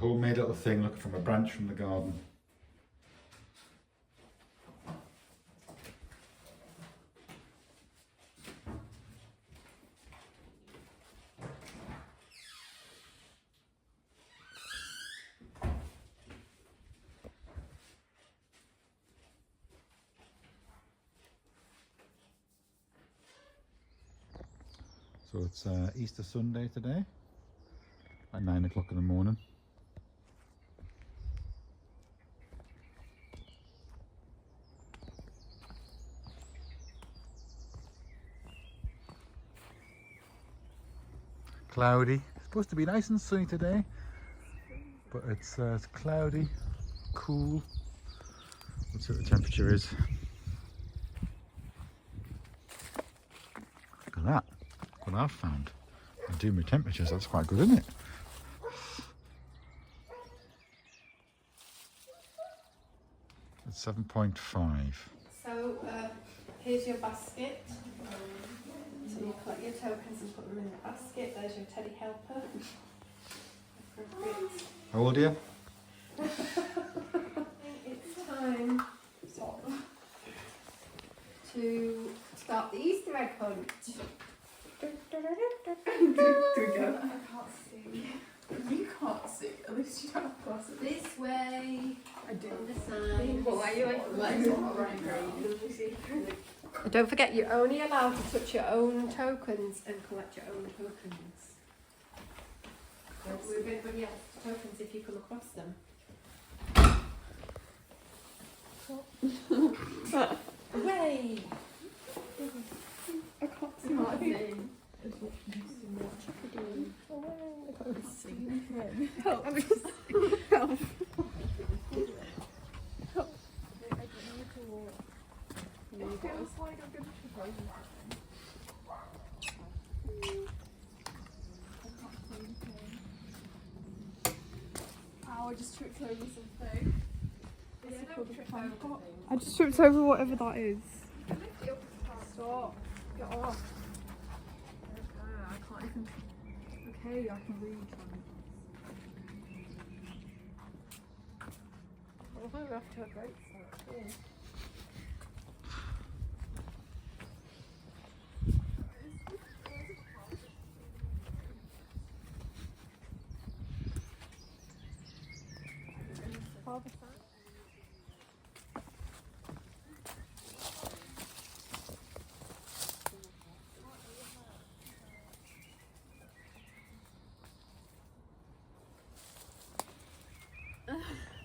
homemade little thing, look, from a branch from the garden. So it's Easter Sunday today, at 9 o'clock in the morning. Cloudy. It's supposed to be nice and sunny today, but it's cloudy, cool. Let's see what the temperature is. Look at that. What I've found. I do my temperatures, that's quite good, isn't it? It's 7.5. So here's your basket. So you collect your tokens and put them in the basket. There's your teddy helper. Appropriate. How old are you? It's time to start the Easter egg hunt. Do we go? I can't see. You can't see. At least you don't have glasses. This way. I do. On the side. Well, are you like Don't forget, you're only allowed to touch your own tokens and collect your own tokens. We're going to bring you tokens if you come across them. Away! I can't see. Help. Help. I just tripped over something. I just tripped over whatever that is. Stop. Get off. I can't even. Okay, I can read something. Well, we're off to a great start. Yeah.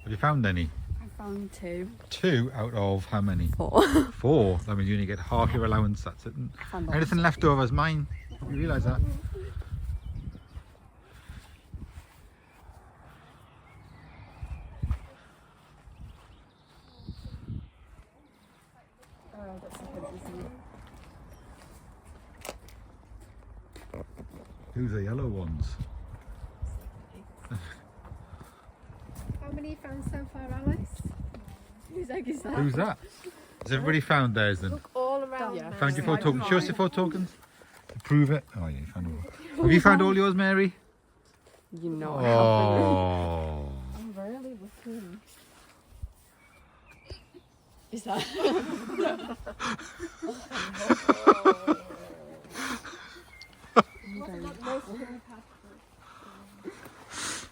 Have you found any? I found 2. 2 out of how many? 4. 4. That means you only get half your allowance. That's it. Anything left over is mine. You realise that? Who's the yellow ones? How many you found so far, Alice? Whose egg is that? Who's that? Has everybody found theirs then? Look all around. Yeah. Found your 4 tokens? Show us your 4 tokens. To prove it. Oh yeah, you found all. Have you found all yours, Mary? You know. Oh. I'm really looking. Is that?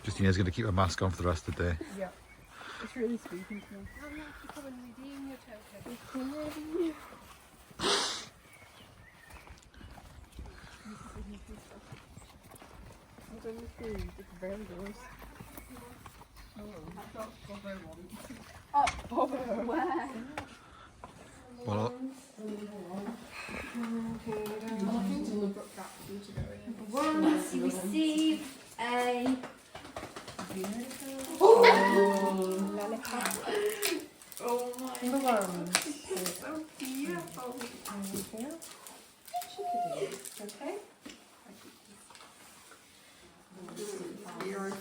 Justina's going to keep her mask on for the rest of the day. Yeah. It's really speaking to me. Now you have to come and redeem your token. It's very gross. Oh, where? Well, Once you receive a lollipop. Oh my Number 1. It's so beautiful. Okay. Weird.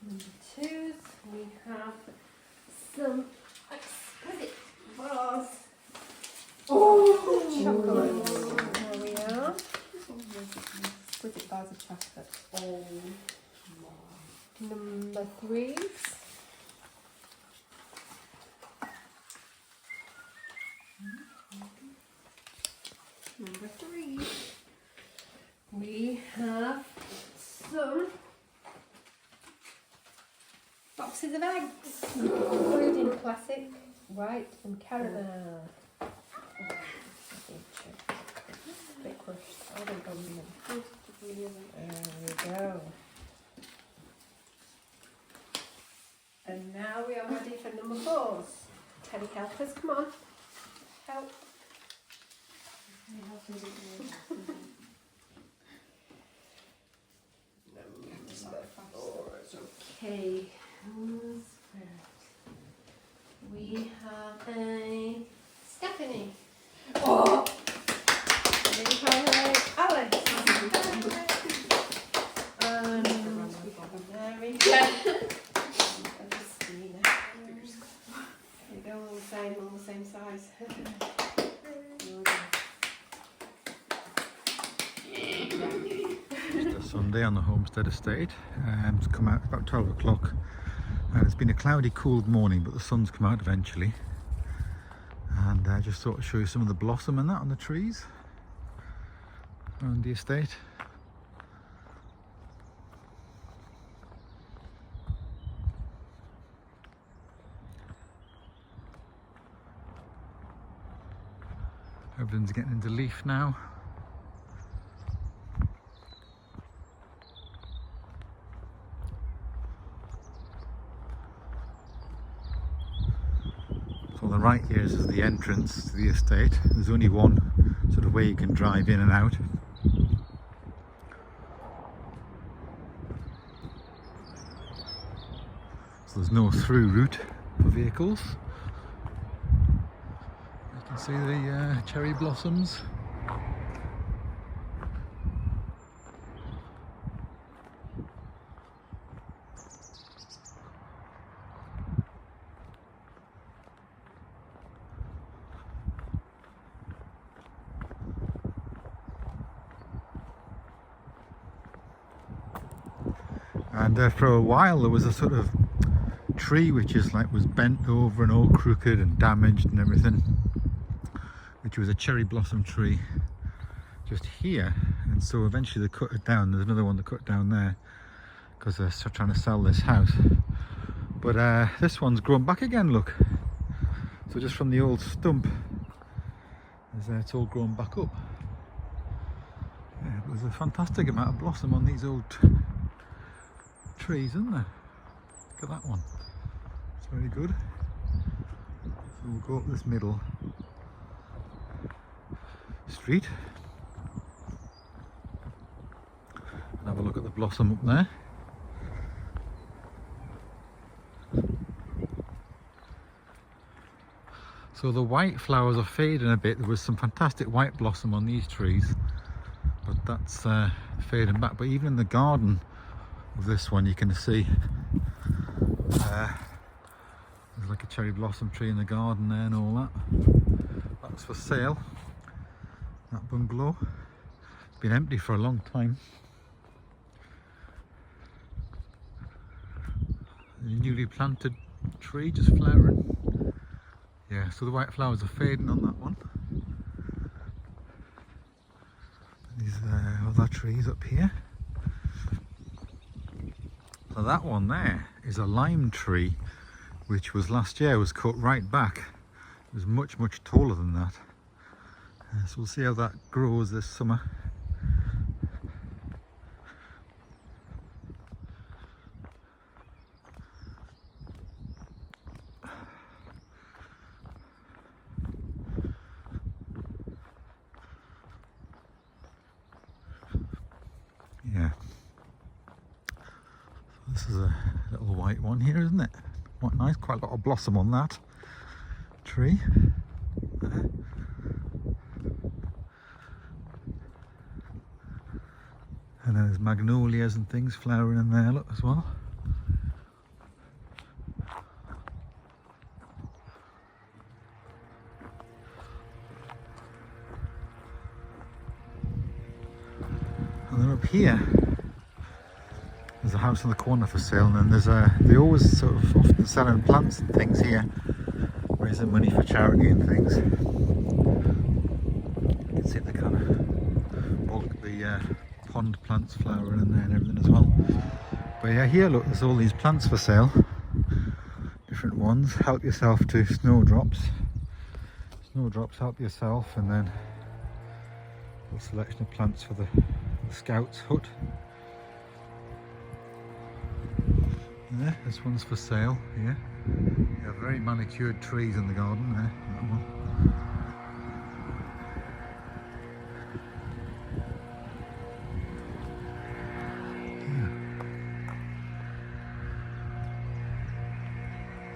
Number 2, we have some exquisite bars. Oh, chocolate. exquisite bars of chocolate. Oh my. Number 3. Number 3. We have some boxes of eggs, including classic, white and caramel. Bit crushed. I don't go in them. There we go. And now we are ready for number 4s. Teddy helpers, come on. Help. Okay. We have a Stephanie. Oh! We have a Alice. And we have a Mary. Yeah. And Christina. There we go, all the same size. It's a Sunday on the Homestead Estate. It's come out about 12 o'clock. And it's been a cloudy, cool morning, but the sun's come out eventually. And I just thought I'd show you some of the blossom and that on the trees around the estate. Everything's getting into leaf now. So on the right here is the entrance to the estate. There's only one sort of way you can drive in and out. So there's no through route for vehicles. You can see the cherry blossoms. And for a while there was a sort of tree which is like was bent over and all crooked and damaged and everything, which was a cherry blossom tree just here, and so eventually they cut it down. There's another one they cut down there because they're trying to sell this house, but this one's grown back again, look. So just from the old stump it's all grown back up. Yeah, there's a fantastic amount of blossom on these old trees, isn't there? Look at that one. It's very good. So we'll go up this middle street and have a look at the blossom up there. So the white flowers are fading a bit. There was some fantastic white blossom on these trees, but that's fading back. But even in the garden of this one, you can see there's like a cherry blossom tree in the garden there and all that. That was for sale, that bungalow. It's been empty for a long time. A newly planted tree just flowering. Yeah, so the white flowers are fading on that one. These other trees up here. So that one there is a lime tree, which was last year was cut right back. It was much taller than that. So we'll see how that grows this summer. Yeah. This is a little white one here, isn't it? Quite nice, quite a lot of blossom on that tree. There. And then there's magnolias and things flowering in there, look, as well. And then up here, there's a house on the corner for sale, and then there's they always sort of often selling plants and things here, raising money for charity and things. You can see the kind of pond plants flowering in there and everything as well. But yeah, here look, there's all these plants for sale, different ones. Help yourself to snowdrops. Snowdrops, help yourself, and then a selection of plants for the Scouts hut. Yeah, this one's for sale here. You have very manicured trees in the garden there. That one.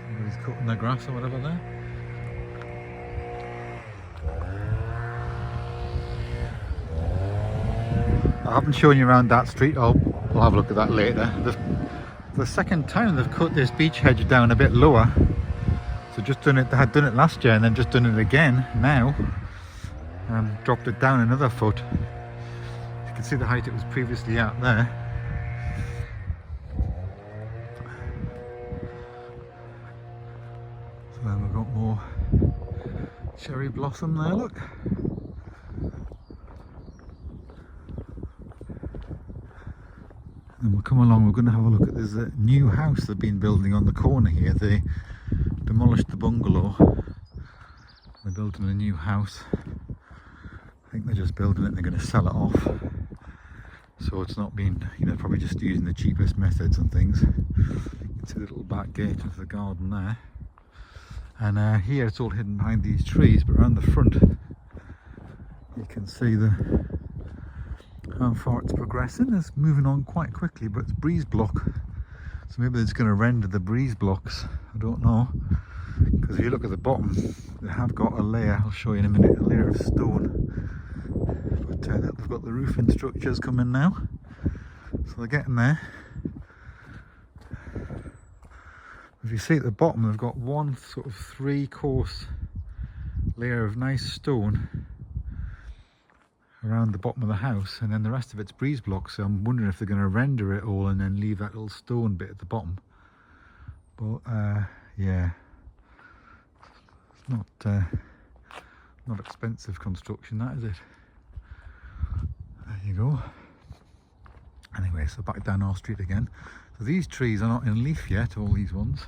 Somebody's cutting the grass or whatever there. I haven't shown you around that street. We'll have a look at that later. The second time they've cut this beech hedge down a bit lower. So just done it, they had done it last year and then just done it again now. Dropped it down another foot. You can see the height it was previously at there. So then we've got more cherry blossom there, look. And we'll come along, we're going to have a look at, there's a new house they've been building on the corner here. They demolished the bungalow, they're building a new house. I think they're just building it and they're going to sell it off. So it's not been, you know, probably just using the cheapest methods and things. It's a little back gate into the garden there. And here it's all hidden behind these trees, but around the front you can see how far it's progressing. It's moving on quite quickly, but it's breeze block, so maybe it's going to render the breeze blocks. I don't know, because if you look at the bottom, they have got a layer, I'll show you in a minute, a layer of stone. But they've got the roofing structures coming now, so they're getting there. If you see at the bottom, they've got one sort of 3-course layer of nice stone around the bottom of the house, and then the rest of it's breeze blocks. So I'm wondering if they're going to render it all and then leave that little stone bit at the bottom. But yeah, it's not expensive construction, that is it. There you go. Anyway, so back down our street again. So these trees are not in leaf yet, all these ones.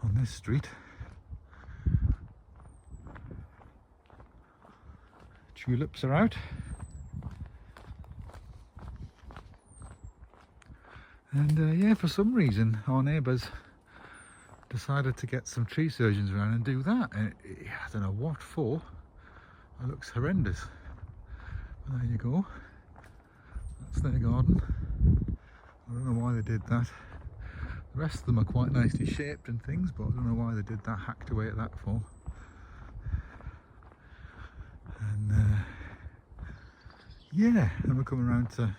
On this street, tulips are out, and yeah, for some reason our neighbours decided to get some tree surgeons around and do that. And I don't know what for. It looks horrendous. But there you go. That's their garden. I don't know why they did that. The rest of them are quite nicely shaped and things, but I don't know why they did that, hacked away at that for. And yeah, then we're coming around to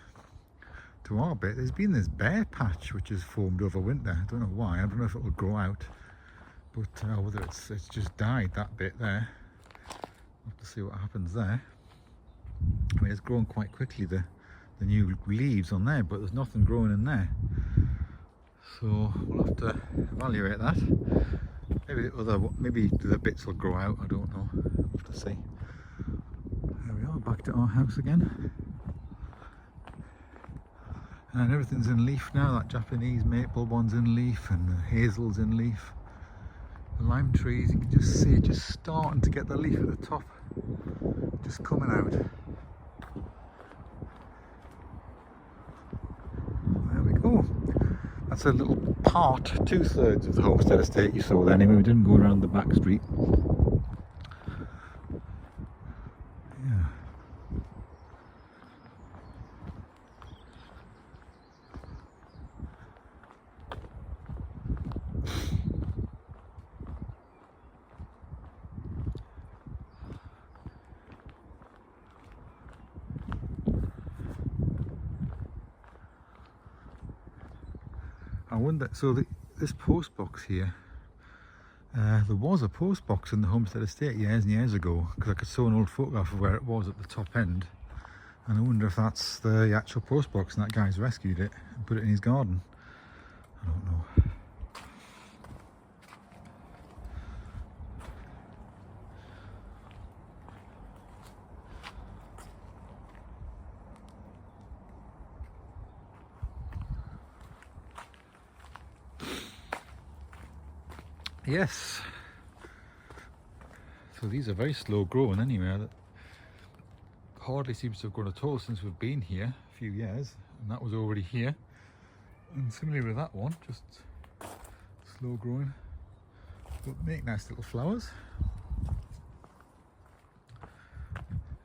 our bit. There's been this bare patch which has formed over winter. I don't know why. I don't know if it will grow out, but whether it's just died, that bit there. We'll have to see what happens there. I mean, it's grown quite quickly, the new leaves on there, but there's nothing growing in there. So we'll have to evaluate that. Maybe the bits will grow out. I don't know. We'll have to see. There we are, back to our house again. And everything's in leaf now. That Japanese maple one's in leaf, and the hazel's in leaf. The lime trees, you can just see it just starting to get the leaf at the top, just coming out. There we go. That's a little part, 2/3 of the homestead estate you saw there. Anyway, we didn't go around the back street. Yeah. I wonder, so this post box here, There was a post box in the Homestead Estate years and years ago, because I could saw an old photograph of where it was at the top end, and I wonder if that's the actual post box and that guy's rescued it and put it in his garden. I don't know. Yes, so these are very slow growing anyway. That hardly seems to have grown at all since we've been here a few years, and that was already here. And similarly with that one, just slow growing, but make nice little flowers.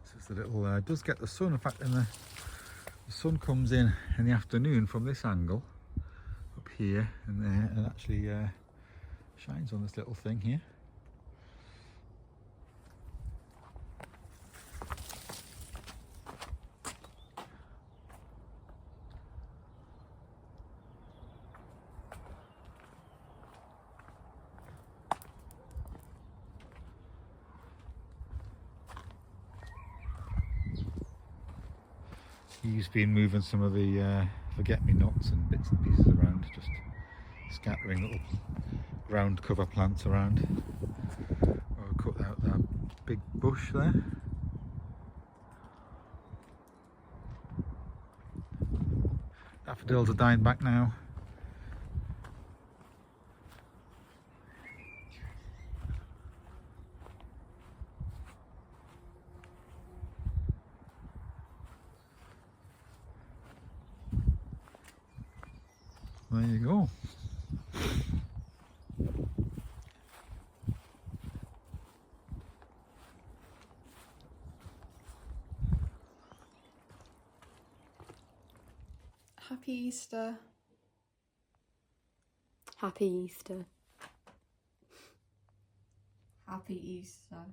It's just a little, does get the sun. In fact, the sun comes in the afternoon from this angle up here and there, and actually shines on this little thing here. He's been moving some of the forget-me-nots and bits and pieces around, just scattering little ground cover plants around. I'll cut out that big bush there. Daffodils are dying back now. There you go. Happy Easter. Happy Easter. Happy Easter.